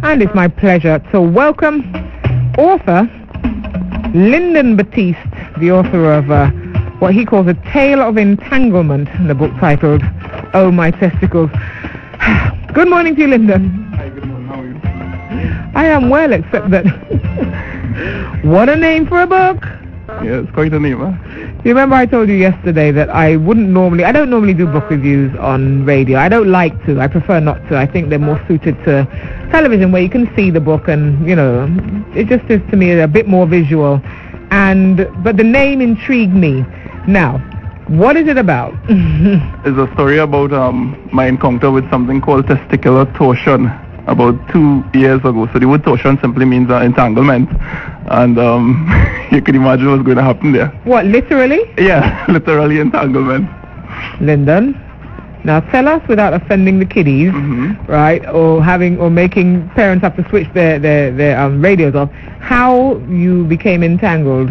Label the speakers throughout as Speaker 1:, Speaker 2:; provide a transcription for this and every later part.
Speaker 1: And it's my pleasure to welcome author Lyndon Baptiste, the author of what he calls A Tale of Entanglement, in the book titled Oh My Testicles. Good morning to you, Lyndon.
Speaker 2: Hi, good morning. How are you?
Speaker 1: I am well, except that what a name for a book.
Speaker 2: Yeah, it's quite a name, huh?
Speaker 1: You remember I told you yesterday that I don't normally do book reviews on radio. I don't like to. I prefer not to. I think they're more suited to television, where you can see the book and, you know, it just is to me a bit more visual. But the name intrigued me. Now, what is it about?
Speaker 2: It's a story about my encounter with something called testicular torsion about 2 years ago. So the word torsion simply means entanglement. And you can imagine what's going to happen there.
Speaker 1: What, literally?
Speaker 2: Yeah, literally entanglement.
Speaker 1: Lyndon, now tell us, without offending the kiddies, right, or making parents have to switch their radios off, how you became entangled.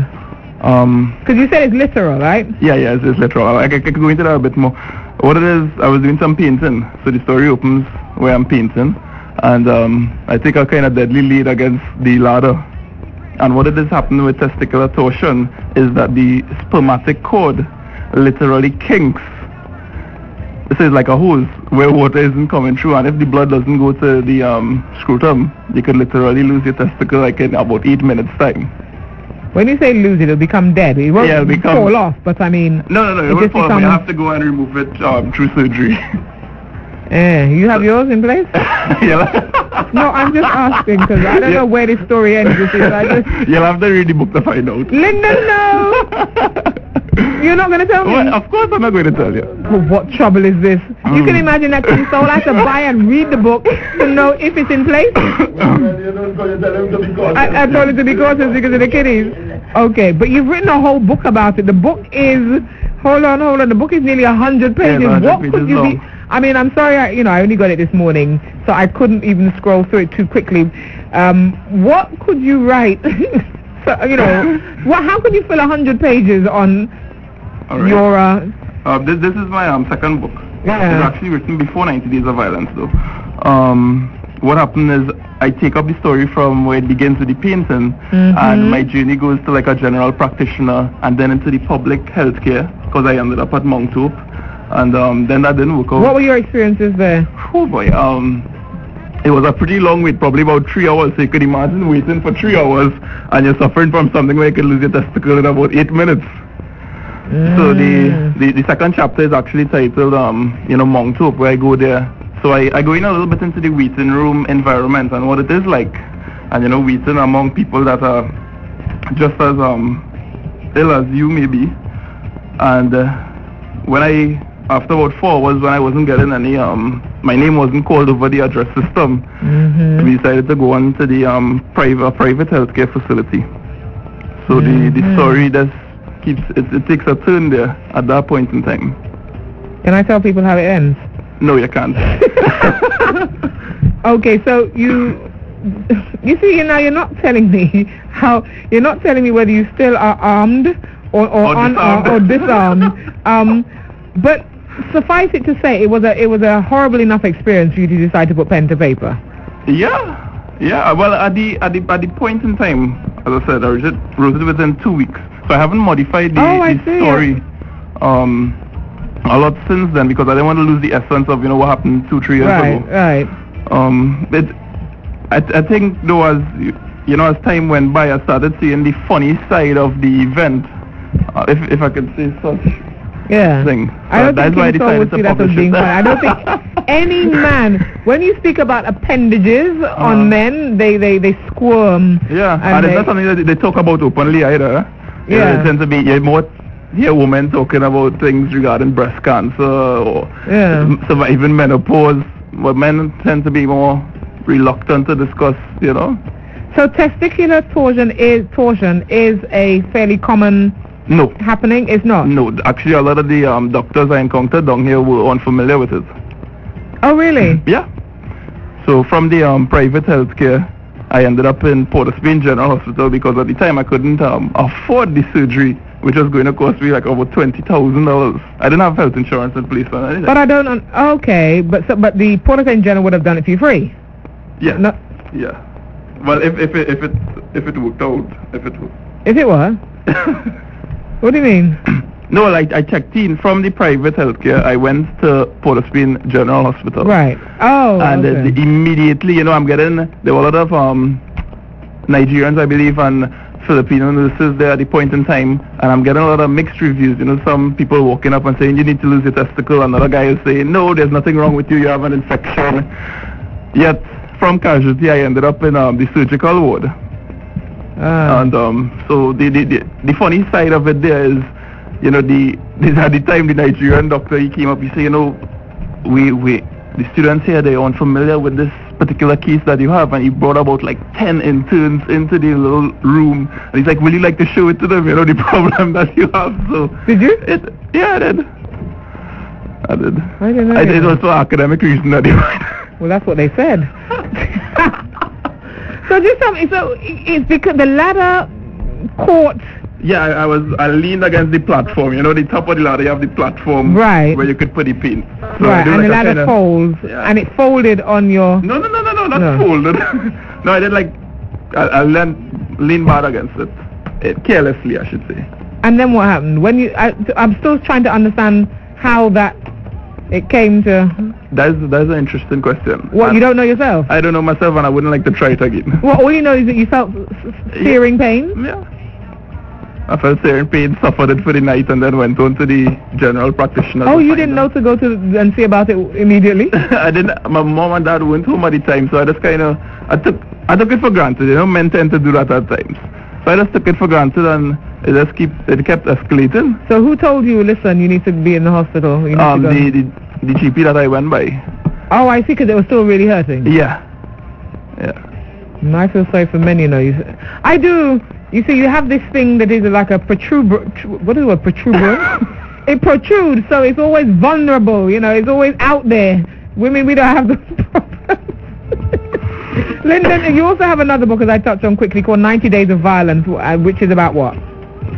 Speaker 1: Because you said it's literal, right?
Speaker 2: Yeah, it's literal. I could go into that a bit more. What it is, I was doing some painting. So the story opens where I'm painting, and I take a kind of deadly lead against the ladder. And what it is happening with testicular torsion is that the spermatic cord literally kinks. This is like a hose where water isn't coming through, and if the blood doesn't go to the scrotum, you could literally lose your testicle like in about 8 minutes time.
Speaker 1: When you say lose it, it'll become dead. It won't fall off, but I mean...
Speaker 2: No, it won't fall off. You have to go and remove it through surgery.
Speaker 1: You have yours in place?
Speaker 2: Yeah.
Speaker 1: No, I'm just asking because I don't know where this story ends.
Speaker 2: You'll have to read the book to find out.
Speaker 1: Lyndon, no! You're not going to tell me?
Speaker 2: Well, of course I'm not going to tell you.
Speaker 1: Well, what trouble is this? You can imagine that soul has to buy and read the book to know if it's in place? I told him to be cautious because of the kiddies. Okay, but you've written a whole book about it. The book is... Hold on. The book is nearly 100 pages.
Speaker 2: Yeah, 100
Speaker 1: what
Speaker 2: pages
Speaker 1: could you
Speaker 2: long.
Speaker 1: be... I mean, I'm sorry, I only got it this morning, so I couldn't even scroll through it too quickly. What could you write? So, how could you fill 100 pages on your...
Speaker 2: This is my second book.
Speaker 1: Yeah.
Speaker 2: It's actually written before 90 Days of Violence, though. What happened is I take up the story from where it begins with the painting, and my journey goes to like a general practitioner and then into the public healthcare, because I ended up at Mount Hope. And then that didn't work out.
Speaker 1: What were your experiences there?
Speaker 2: Oh boy, it was a pretty long wait, probably about 3 hours. So you could imagine waiting for 3 hours and you're suffering from something where you could lose your testicle in about 8 minutes. So the second chapter is actually titled, Mount Hope, where I go there. So I go in a little bit into the waiting room environment and what it is like. And waiting among people that are just as ill as you maybe. And after about 4 hours, when I wasn't getting any, my name wasn't called over the address system, we decided to go on to the private healthcare facility. So the story it takes a turn there at that point in time.
Speaker 1: Can I tell people how it ends?
Speaker 2: No, you can't.
Speaker 1: Okay, so you see, you're not telling me whether you still are armed or unarmed or disarmed. But suffice it to say, it was a horrible enough experience for you to decide to put pen to paper. Yeah. Well, at the point in time, as I said, I wrote it within 2 weeks, so I haven't modified the story a lot since then because I didn't want to lose the essence of what happened 2-3 years ago. Right.
Speaker 2: I think though as time went by, I started seeing the funny side of the event, if I could say such.
Speaker 1: Yeah.
Speaker 2: Thing.
Speaker 1: I don't
Speaker 2: that's
Speaker 1: think
Speaker 2: why I decided to publish it.
Speaker 1: I don't think any man, when you speak about appendages on men, they squirm.
Speaker 2: Yeah, and it's not something that they talk about openly either.
Speaker 1: Yeah.
Speaker 2: It tends to be more hear women talking about things regarding breast cancer or surviving menopause, but men tend to be more reluctant to discuss,
Speaker 1: So testicular torsion is a fairly common happening? It's not?
Speaker 2: No, actually a lot of the doctors I encountered down here were unfamiliar with it.
Speaker 1: Oh, really?
Speaker 2: Yeah. So from the private healthcare, I ended up in Port of Spain General Hospital because at the time I couldn't afford the surgery, which was going to cost me like over $20,000. I didn't have health insurance in place or anything.
Speaker 1: But I don't... Okay, but the Port of Spain General would have done it for you free?
Speaker 2: Yeah.
Speaker 1: No,
Speaker 2: Yeah. Well, if it worked out,
Speaker 1: If it what? What do you mean?
Speaker 2: No, like I checked in from the private healthcare. I went to Port of Spain General Hospital.
Speaker 1: Right. Oh.
Speaker 2: And
Speaker 1: okay.
Speaker 2: Immediately, there were a lot of Nigerians, I believe, and Filipino nurses there at the point in time, and I'm getting a lot of mixed reviews. Some people walking up and saying you need to lose your testicle. Another guy is saying no, there's nothing wrong with you. You have an infection. Yet from casualty, I ended up in the surgical ward. And so the funny side of it there is, at the time the Nigerian doctor, he came up, he said, the students here, they are unfamiliar with this particular case that you have, and he brought about like 10 interns into the little room, and he's like, will you like to show it to them, the problem that you have? So
Speaker 1: did you?
Speaker 2: Yeah, I did.
Speaker 1: I didn't know.
Speaker 2: It was for academic reason that he went.
Speaker 1: Well, that's what they said. So just tell me, so it's because the ladder caught.
Speaker 2: Yeah, I leaned against the platform. The top of the ladder, you have the platform,
Speaker 1: right,
Speaker 2: where you could put the pin. So
Speaker 1: right, and the ladder folds, and it folded on your...
Speaker 2: No, not folded. No, I did I leaned back against it, carelessly, I should say.
Speaker 1: And then what happened? I'm still trying to understand how it came to...
Speaker 2: That's an interesting question.
Speaker 1: What, you don't know yourself?
Speaker 2: I don't know myself, and I wouldn't like to try it again.
Speaker 1: Well, all you know is that you felt searing pain?
Speaker 2: Yeah. I felt searing pain, suffered it for the night, and then went on to the general practitioner.
Speaker 1: Oh, you didn't know to go to and see about it immediately?
Speaker 2: I didn't. My mom and dad weren't home at the time, so I just I took it for granted. Men tend to do that at times. So I just took it for granted, and it kept escalating.
Speaker 1: So who told you, listen, you need to be in the hospital? You need to go?
Speaker 2: The GP that I went by.
Speaker 1: Oh, I see, because it was still really hurting.
Speaker 2: Yeah.
Speaker 1: I feel sorry for men, I do. You see, you have this thing that is like a protuberance. What is it, protuberance? It protrudes, so it's always vulnerable, it's always out there. Women, we don't have those problems. Lyndon, you also have another book, as I touched on quickly, called 90 Days of Violence, which is about what?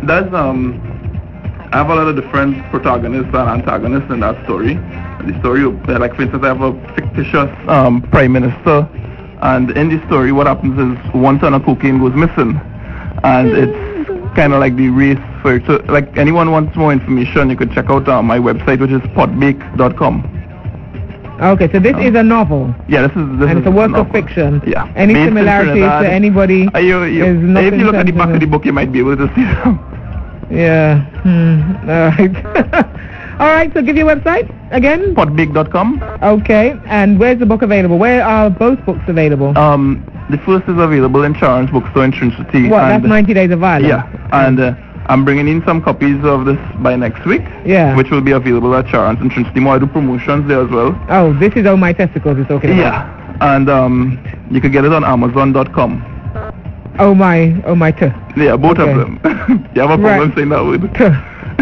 Speaker 2: That's, I have a lot of different protagonists and antagonists in that story. The story, like for instance, I have a fictitious prime minister, and in the story what happens is one ton of cocaine goes missing, and it's kind of like the race for it. So like anyone wants more information, you could check out my website, which is potbake.com.
Speaker 1: Okay, so this is a novel.
Speaker 2: Yeah, this is
Speaker 1: it's a work of fiction.
Speaker 2: Yeah.
Speaker 1: Any similarities to anybody?
Speaker 2: If you look at the back of the book, you might be able to see them.
Speaker 1: Yeah. All right. All right, so give your website again.
Speaker 2: Potbake.com.
Speaker 1: Okay, and where's the book available? Where are both books available?
Speaker 2: The first is available in Charles Bookstore in Trinity.
Speaker 1: What, that's 90 Days of Violence?
Speaker 2: Yeah, and I'm bringing in some copies of this by next week.
Speaker 1: Yeah. Which
Speaker 2: will be available at Charles in Trinity. I do promotions there as well.
Speaker 1: Oh, this is Oh My Testicles you're talking about.
Speaker 2: Yeah, and you can get it on Amazon.com.
Speaker 1: Oh my
Speaker 2: Yeah, both of them. You have a problem saying that word?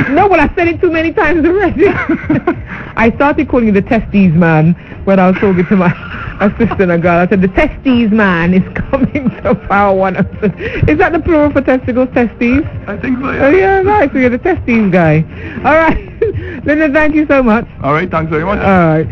Speaker 1: No, well, I said it too many times already. I started calling you the Testes man when I was talking to my assistant, a girl. I said, the Testes man is coming to Power 106. Is that the plural for testicles, Testes?
Speaker 2: I think so, yeah.
Speaker 1: Oh, yeah, right, so you're the Testes guy. All right. Lyndon, thank you so much.
Speaker 2: All right, thanks very much.
Speaker 1: All right.